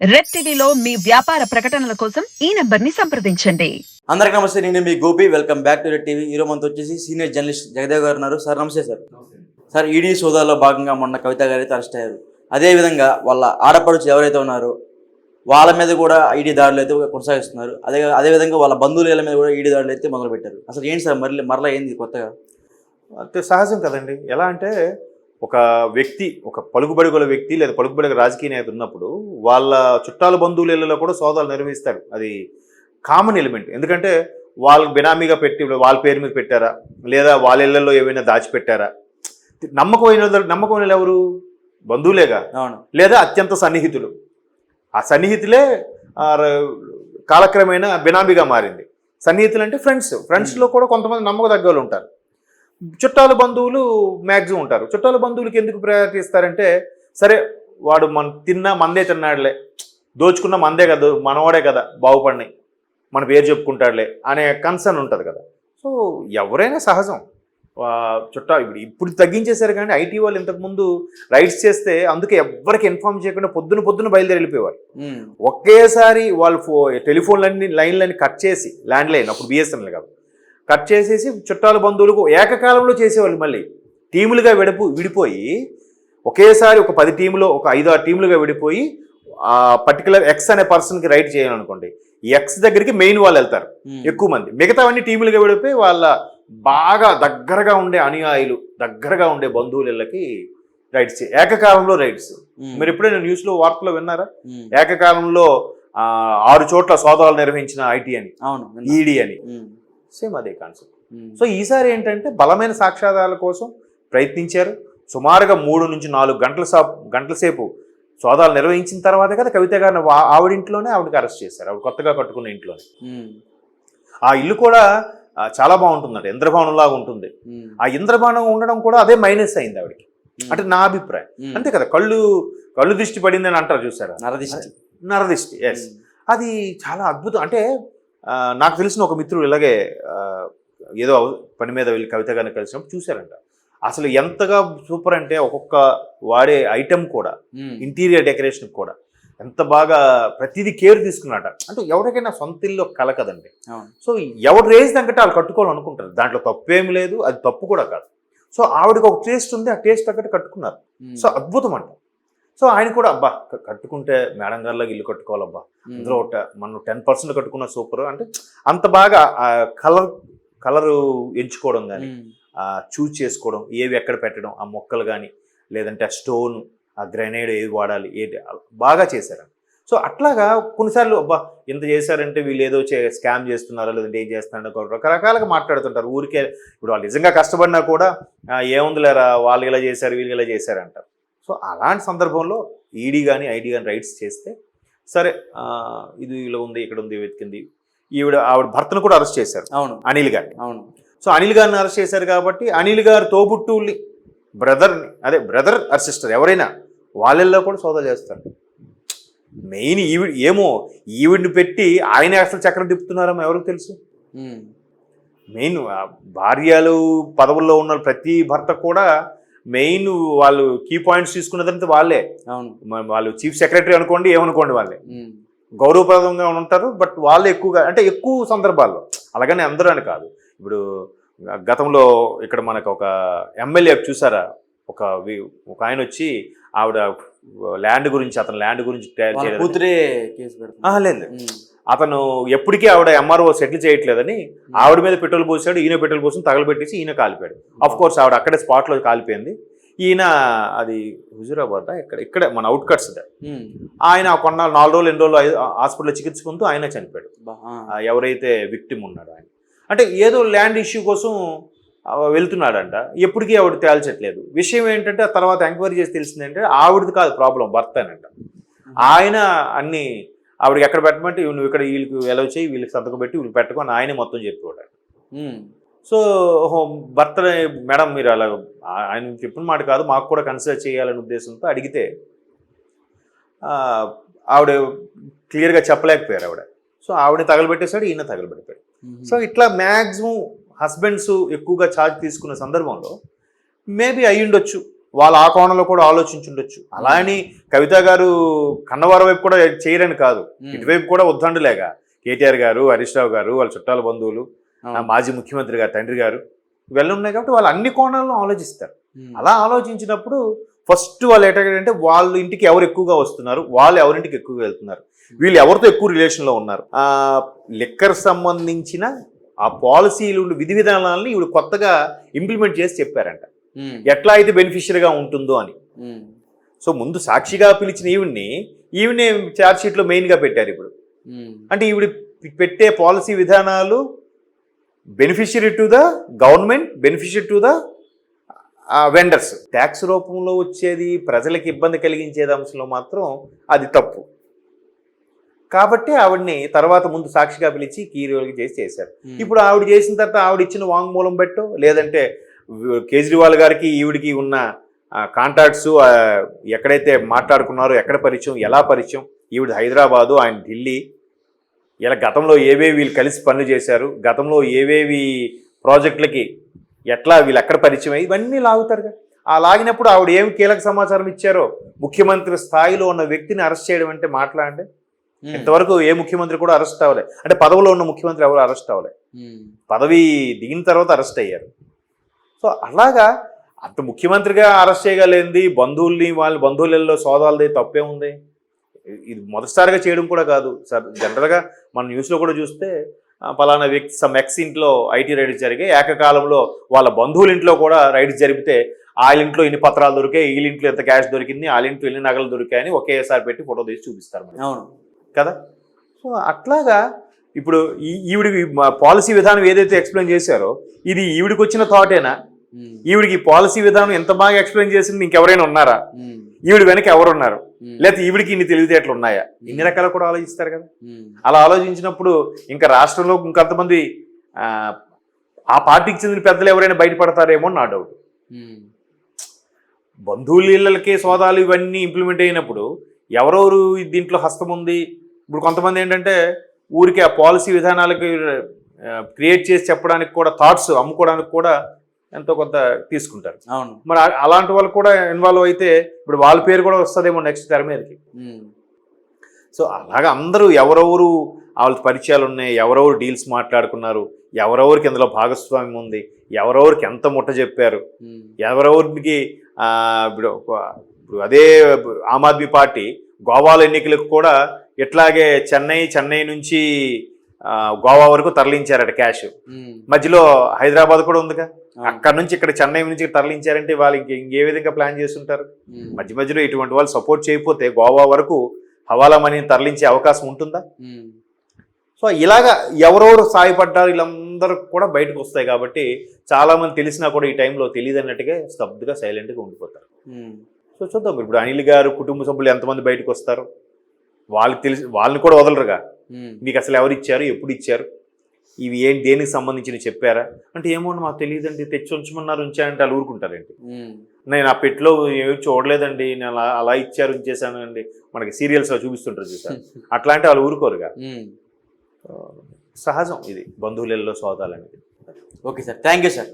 Red టీవీలో మీ వ్యాపార ప్రకటనల కోసం ఈ నంబర్ని సంప్రదించండి. అందరికీ నమస్తే. నేను మీ Gopi. Welcome back to Red TV. ఈరోజు మనతో వచ్చేసి సీనియర్ జర్నలిస్ట్ జగదేవ్ గారు ఉన్నారు. సార్ నమస్తే. సార్ ఈడీ సోదాలో భాగంగా మొన్న కవిత గారు అయితే అరెస్ట్ అయ్యారు. అదేవిధంగా వాళ్ళ ఆడపడుచు ఎవరైతే ఉన్నారో వాళ్ళ మీద కూడా ఈడీ దాడులు అయితే కొనసాగిస్తున్నారు. అదేవిధంగా వాళ్ళ బంధువుల మీద కూడా ఈడీ దాడులు అయితే మొదలుపెట్టారు. అసలు ఏంటి సార్ మరలా ఏంది కొత్తగా? అంటే సహజం కదండి. ఎలా అంటే ఒక వ్యక్తి, ఒక పలుకుబడిగల వ్యక్తి లేదా పలుకుబడిగల రాజకీయ నేత ఉన్నప్పుడు వాళ్ళ చుట్టాల బంధువులలో కూడా సోదాలు నిర్వహిస్తారు. అది కామన్ ఎలిమెంట్. ఎందుకంటే వాళ్ళకి బినామీగా పెట్టి వాళ్ళ పేరు మీద పెట్టారా, లేదా వాళ్ళ ఇళ్లలో ఏమైనా దాచిపెట్టారా? నమ్మకమైన ఎవరు? బంధువులేగా, లేదా అత్యంత సన్నిహితులు. ఆ సన్నిహితులే కాలక్రమేణా బినామీగా మారింది. సన్నిహితులు అంటే ఫ్రెండ్స్లో కూడా కొంతమంది నమ్మకదగ్గ వాళ్ళు ఉంటారు. చుట్టాల బంధువులు మ్యాక్సిమం ఉంటారు. చుట్టాల బంధువులకి ఎందుకు ప్రయారిటీ ఇస్తారంటే, సరే వాడు మందే తిన్నాడులే, దోచుకున్న మందే కదా, మనవాడే కదా, బాగుపడినాయి, మన పేరు చెప్పుకుంటాడులే అనే కన్సర్న్ ఉంటుంది కదా. సో ఎవరైనా సహజం. ఇప్పుడు తగ్గించేశారు. కానీ ఐటీ వాళ్ళు ఇంతకుముందు రైడ్స్ చేస్తే అందుకే ఎవరికి ఇన్ఫార్మ్ చేయకుండా పొద్దున బయలుదేరి వెళ్ళిపోయేవారు. ఒకేసారి వాళ్ళు లైన్లన్నీ కట్ చేసి, ల్యాండ్ లైన్ అప్పుడు బిఎస్ఎన్ఎల్ కాదు, కట్ చేసేసి చుట్టాల బంధువులకు ఏకకాలంలో చేసేవాళ్ళు. మళ్ళీ టీములుగా విడిపోయి ఒకేసారి ఒక 10 టీములు, ఒక 5-6 టీములుగా విడిపోయి ఆ పర్టికులర్ ఎక్స్ అనే పర్సన్కి రైడ్ చేయాలనుకోండి, ఎక్స్ దగ్గరికి మెయిన్ వాళ్ళు వెళ్తారు ఎక్కువ మంది. మిగతావన్నీ టీములుగా విడిపోయి వాళ్ళ బాగా దగ్గరగా ఉండే అనుయాయులు, దగ్గరగా ఉండే బంధువులకి రైడ్స్, ఏకకాలంలో రైడ్స్. మీరు ఎప్పుడైనా న్యూస్లో వార్తలో విన్నారా? ఏకకాలంలో 6 చోట్ల సోదాలు నిర్వహించిన ఐటీ అని, ఈడీ అని. సేమ్ అదే కాన్సెప్ట్. సో ఈసారి ఏంటంటే బలమైన సాక్ష్యాధారాల కోసం ప్రయత్నించారు. సుమారుగా 3 నుంచి 4 గంటల సేపు సోదాలు నిర్వహించిన తర్వాతే కదా కవిత గారిని ఆవిడింట్లోనే ఆవిడకి అరెస్ట్ చేశారు. ఆవిడ కొత్తగా కట్టుకున్న ఇంట్లోనే. ఆ ఇల్లు కూడా చాలా బాగుంటుందంట, ఇంద్రభవనంలాగా ఉంటుంది. ఆ ఇంద్రభవనం ఉండడం కూడా అదే మైనస్ అయింది ఆవిడకి, అంటే నా అభిప్రాయం. అంతే కదా, కళ్ళు దృష్టి పడిందని అంటారు చూసారా, నరదిష్టి. ఎస్, అది చాలా అద్భుతం. అంటే నాకు తెలిసిన ఒక మిత్రుడు ఇలాగే ఏదో పని మీద వెళ్ళి కవిత గారిని కలిసినప్పుడు చూశారంట. అసలు ఎంతగా సూపర్ అంటే ఒక్కొక్క వాడే ఐటెం కూడా, ఇంటీరియర్ డెకరేషన్ కూడా ఎంత బాగా ప్రతిదీ కేర్ తీసుకున్నట. అంటే ఎవరికైనా సొంత ఇల్లు కల కదండి. సో ఎవరు రేజ్ తగ్గట్టు వాళ్ళు కట్టుకోవాలనుకుంటారు. దాంట్లో తప్పేమి లేదు, అది తప్పు కూడా కాదు. సో ఆవిడకి ఒక టేస్ట్ ఉంది, ఆ టేస్ట్ తగ్గట్టు కట్టుకున్నారు. సో అద్భుతం అంట. సో ఆయన కూడా అబ్బా కట్టుకుంటే మేడం గారిలాగా ఇల్లు కట్టుకోవాలబ్బా, అందులో మనం 10% కట్టుకున్న సూపర్. అంటే అంత బాగా కలరు ఎంచుకోవడం కానీ, చూజ్ చేసుకోవడం, ఏవి ఎక్కడ పెట్టడం, ఆ మొక్కలు కానీ, లేదంటే ఆ స్టోన్, ఆ గ్రెనేడ్ ఏది వాడాలి, బాగా చేశారు. సో అట్లాగా కొన్నిసార్లు అబ్బా ఇంత చేశారంటే వీళ్ళు ఏదో స్కామ్ చేస్తున్నారో లేదంటే ఏం చేస్తున్నారో రకరకాలుగా మాట్లాడుతుంటారు. ఊరికే ఇప్పుడు వాళ్ళు నిజంగా కష్టపడినా కూడా ఏముందిలేరా వాళ్ళు ఇలా చేశారు వీళ్ళు ఇలా చేశారంటారు. సో అలాంటి సందర్భంలో ఈడీ కానీ ఐడీ కానీ రైట్స్ చేస్తే సరే, ఇది ఇలా ఉంది, ఇక్కడ ఉంది, వెతికింది. ఆవిడ భర్తను కూడా అరెస్ట్ చేశారు. అనిల్ గారిని. సో అనిల్ గారిని అరెస్ట్ చేశారు కాబట్టి అనిల్ గారు తోబుట్టువుల్ని, బ్రదర్ని, బ్రదర్ ఆర్ సిస్టర్ ఎవరైనా వాళ్ళల్లో కూడా సోదా చేస్తారు. మెయిన్ ఈవిడిని పెట్టి ఆయన అసలు చక్రం తిప్పుతున్నారో ఎవరికి తెలుసు. మెయిన్ భార్యలు పదవుల్లో ఉన్న ప్రతి భర్త కూడా మెయిన్ వాళ్ళు కీ పాయింట్స్ తీసుకున్నదంటే వాళ్ళే. వాళ్ళు చీఫ్ సెక్రటరీ అనుకోండి, ఏమనుకోండి, వాళ్ళే గౌరవప్రదంగా ఉంటారు. బట్ వాళ్ళు ఎక్కువగా, అంటే ఎక్కువ సందర్భాల్లో, అలాగని అందరూ అని కాదు. ఇప్పుడు గతంలో ఇక్కడ మనకు ఒక ఎమ్మెల్యే చూసారా, ఒక ఆయన వచ్చి ఆవిడ ల్యాండ్ గురించి, అతను ల్యాండ్ గురించి లేదు, అతను ఎప్పటికీ ఆవిడ ఎంఆర్ఓ సెటిల్ చేయట్లేదని ఆవిడ మీద పెట్రోల్ పోసాడు. ఈయన పెట్రోల్ పోసి తగలబెట్టేసి ఈయన కాలిపోయాడు. అఫ్ కోర్స్ ఆవిడ అక్కడే స్పాట్లో కాలిపోయింది. ఈయన అది హుజూరాబాద్ ఇక్కడ మన అవుట్కట్స్. ఆయన కొన్నాళ్ళు 4 రోజులు 2 రోజులు హాస్పిటల్లో చికిత్స పొందుతూ ఆయన చనిపోయాడు. ఎవరైతే విక్టిమ్ ఉన్నాడో ఆయన. అంటే ఏదో ల్యాండ్ ఇష్యూ కోసం వెళ్తున్నాడంట. ఎప్పటికీ ఆవిడ తేల్చట్లేదు. విషయం ఏంటంటే ఆ తర్వాత ఎంక్వైరీ చేసి తెలిసింది ఏంటంటే ఆవిడది కాదు ప్రాబ్లం, భర్త అనంట. ఆయన అన్ని ఆవిడకి ఎక్కడ పెట్టమంటే నువ్వు ఇక్కడ వీళ్ళకి ఎలా చేయి, వీళ్ళకి సంతకం పెట్టి వీళ్ళు పెట్టుకొని ఆయనే మొత్తం చెప్పేవాడు. సో భర్త మేడం మీరు అలా ఆయన చెప్పిన మాట కాదు, మాకు కూడా కన్సిడర్ చేయాలనే ఉద్దేశంతో అడిగితే ఆవిడ క్లియర్గా చెప్పలేకపోయారు ఆవిడ. సో ఆవిడని తగలబెట్టేశాడు, ఈయన తగలబెట్టాడు. సో ఇట్లా మ్యాక్సిమం హస్బెండ్స్ ఎక్కువగా ఛార్జ్ తీసుకున్న సందర్భంలో మేబీ అయ్యుండొచ్చు. వాళ్ళు ఆ కోణంలో కూడా ఆలోచించుండొచ్చు. అలా అని కవిత గారు కన్నవారి వైపు కూడా చేయరని కాదు, ఇటువైపు కూడా ఉద్దండులేగా కేటీఆర్ గారు, హరీష్ రావు గారు, వాళ్ళ చుట్టాల బంధువులు, మాజీ ముఖ్యమంత్రి గారు తండ్రి గారు ఇవన్నీ ఉన్నాయి కాబట్టి వాళ్ళు అన్ని కోణాలను ఆలోచిస్తారు. అలా ఆలోచించినప్పుడు ఫస్ట్ వాళ్ళు ఏంటంటే వాళ్ళ ఇంటికి ఎవరు ఎక్కువగా వస్తున్నారు, వాళ్ళు ఎవరింటికి ఎక్కువగా వెళ్తున్నారు, వీళ్ళు ఎవరితో ఎక్కువ రిలేషన్లో ఉన్నారు, లిక్కర్ సంబంధించిన ఆ పాలసీలు విధి విధానాలని ఇవి కొత్తగా ఇంప్లిమెంట్ చేసి చెప్పారంట, ఎట్లా అయితే బెనిఫిషియరీగా ఉంటుందో అని. సో ముందు సాక్షిగా పిలిచిన ఈవిడ్ని ఛార్జ్ షీట్లో మెయిన్గా పెట్టారు. ఇప్పుడు అంటే ఈవిడ పెట్టే పాలసీ విధానాలు beneficiary to the government, beneficiary to the vendors. Tax రూపంలో వచ్చేది ప్రజలకు ఇబ్బంది కలిగించేది అంశంలో మాత్రం అది తప్పు. కాబట్టి ఆవిడ్ని తర్వాత ముందు సాక్షిగా పిలిచి కీరోలకి చేశారు. ఇప్పుడు ఆవిడ చేసిన తర్వాత ఆవిడ ఇచ్చిన వాంగ్మూలం పెట్టో, లేదంటే కేజ్రీవాల్ గారికి ఈవిడికి ఉన్న కాంటాక్ట్స్ ఎక్కడైతే మాట్లాడుకున్నారో, ఎక్కడ పరిచయం, ఎలా పరిచయం, ఈవిడ హైదరాబాదు, ఆయన ఢిల్లీ, ఇలా గతంలో ఏవేవి వీళ్ళు కలిసి పనులు చేశారు, గతంలో ఏవేవి ప్రాజెక్టులకి ఎట్లా వీళ్ళు ఎక్కడ పరిచయం అయ్యి ఇవన్నీ లాగుతారుగా. ఆ లాగినప్పుడు ఆవిడ ఏం కీలక సమాచారం ఇచ్చారో, ముఖ్యమంత్రి స్థాయిలో ఉన్న వ్యక్తిని అరెస్ట్ చేయడం అంటే మాట్లాడండి. ఇంతవరకు ఏ ముఖ్యమంత్రి కూడా అరెస్ట్ అవ్వలే, అంటే పదవిలో ఉన్న ముఖ్యమంత్రి ఎవరు అరెస్ట్ అవ్వలే, పదవి దిగిన తర్వాత అరెస్ట్ అయ్యారు. సో అలాగా అంత ముఖ్యమంత్రిగా అరెస్ట్ చేయగలిగింది, బంధువుల్ని వాళ్ళ బంధువులలో సోదాలది తప్పే ఉంది. ఇది మొదటిసారిగా చేయడం కూడా కాదు సార్. జనరల్గా మన న్యూస్లో కూడా చూస్తే పలానా వ్యక్తి సమ్ ఎక్స్ ఇంట్లో ఐటీ రైడ్స్ జరిగాయి, ఏకకాలంలో వాళ్ళ బంధువుల ఇంట్లో కూడా రైడ్స్ జరిపితే వాళ్ళ ఇంట్లో ఇన్ని పత్రాలు దొరికాయి, వీళ్ళ ఇంట్లో ఎంత క్యాష్ దొరికింది, వాళ్ళ ఇంట్లో ఎన్ని నగలు దొరికాయని ఒకేసారి పెట్టి ఫోటో తీసి చూపిస్తారు అవును కదా. సో అట్లాగా ఇప్పుడు ఈవిడి పాలసీ విధానం ఏదైతే ఎక్స్ప్లెయిన్ చేశారో ఇది ఈవిడికి వచ్చిన థాటేనా? ఈవిడికి పాలసీ విధానం ఎంత బాగా ఎక్స్ప్లెయిన్ చేసింది ఇంకెవరైనా ఉన్నారా? ఈవిడ వెనక ఎవరున్నారు? లేకపోతే ఈవిడికి ఇన్ని తెలివితేటలు ఉన్నాయా? ఇన్ని రకాలు కూడా ఆలోచిస్తారు కదా. అలా ఆలోచించినప్పుడు ఇంకా రాష్ట్రంలో ఇంకొంతమంది ఆ పార్టీకి చెందిన పెద్దలు ఎవరైనా బయటపడతారేమో నా డౌట్. బంధువులకే సోదాలు ఇవన్నీ ఇంప్లిమెంట్ అయినప్పుడు ఎవరెవరు దీంట్లో హస్తం ఉంది? ఇప్పుడు కొంతమంది ఏంటంటే ఊరికి ఆ పాలసీ విధానాలకి క్రియేట్ చేసి చెప్పడానికి కూడా, థాట్స్ అమ్ముకోవడానికి కూడా ఎంతో కొంత తీసుకుంటారు. అవును, మరి అలాంటి వాళ్ళు కూడా ఇన్వాల్వ్ అయితే ఇప్పుడు వాళ్ళ పేరు కూడా వస్తుందేమో నెక్స్ట్ తెర మీదకి. సో అలాగా అందరూ ఎవరెవరు వాళ్ళ పరిచయాలు ఉన్నాయి, ఎవరెవరు డీల్స్ మాట్లాడుకున్నారు, ఎవరెవరికి ఇందులో భాగస్వామ్యం ఉంది, ఎవరెవరికి ఎంత ముట్ట చెప్పారు, ఎవరెవరికి ఇప్పుడు అదే ఆమ్ ఆద్మీ పార్టీ గోవాల ఎన్నికలకు కూడా ఇట్లాగే చెన్నై నుంచి గోవా వరకు తరలించారట క్యాష్. మధ్యలో హైదరాబాద్ కూడా ఉందిగా, అక్కడ నుంచి ఇక్కడ చెన్నై నుంచి తరలించారంటే వాళ్ళకి ఇంకే విధంగా ప్లాన్ చేస్తుంటారు. మధ్యలో ఇటువంటి వాళ్ళు సపోర్ట్ చేయకపోతే గోవా వరకు హవాలా మనీని తరలించే అవకాశం ఉంటుందా? సో ఇలాగా ఎవరెవరు సాయపడ్డారు వీళ్ళందరూ కూడా బయటకు వస్తాయి. కాబట్టి చాలా మంది తెలిసినా కూడా ఈ టైంలో తెలియదు అన్నట్టుగా స్తబ్దుగా సైలెంట్గా ఉండిపోతారు. సో చూద్దాం ఇప్పుడు అనిల్ గారు కుటుంబ సభ్యులు ఎంతమంది బయటకు వస్తారు, వాళ్ళకి తెలిసి వాళ్ళని కూడా వదలరుగా. మీకు అసలు ఎవరు ఇచ్చారు, ఎప్పుడు ఇచ్చారు, ఇవి దేనికి సంబంధించి చెప్పారా అంటే ఏమో మాకు తెలియదండి, తెచ్చి ఉంచమన్నారు ఉంచారంటే వాళ్ళు ఊరుకుంటారండి. నేను ఆ పెట్లో ఏమి చూడలేదండి, నేను అలా ఇచ్చారు ఉంచేసాను అండి, మనకి సీరియల్స్లో చూపిస్తుంటారు చూసారు, అట్లాంటి వాళ్ళు ఊరుకోరుగా. సహజం ఇది బంధువులలో సోదాలు అనేది. Okay sir, thank you sir.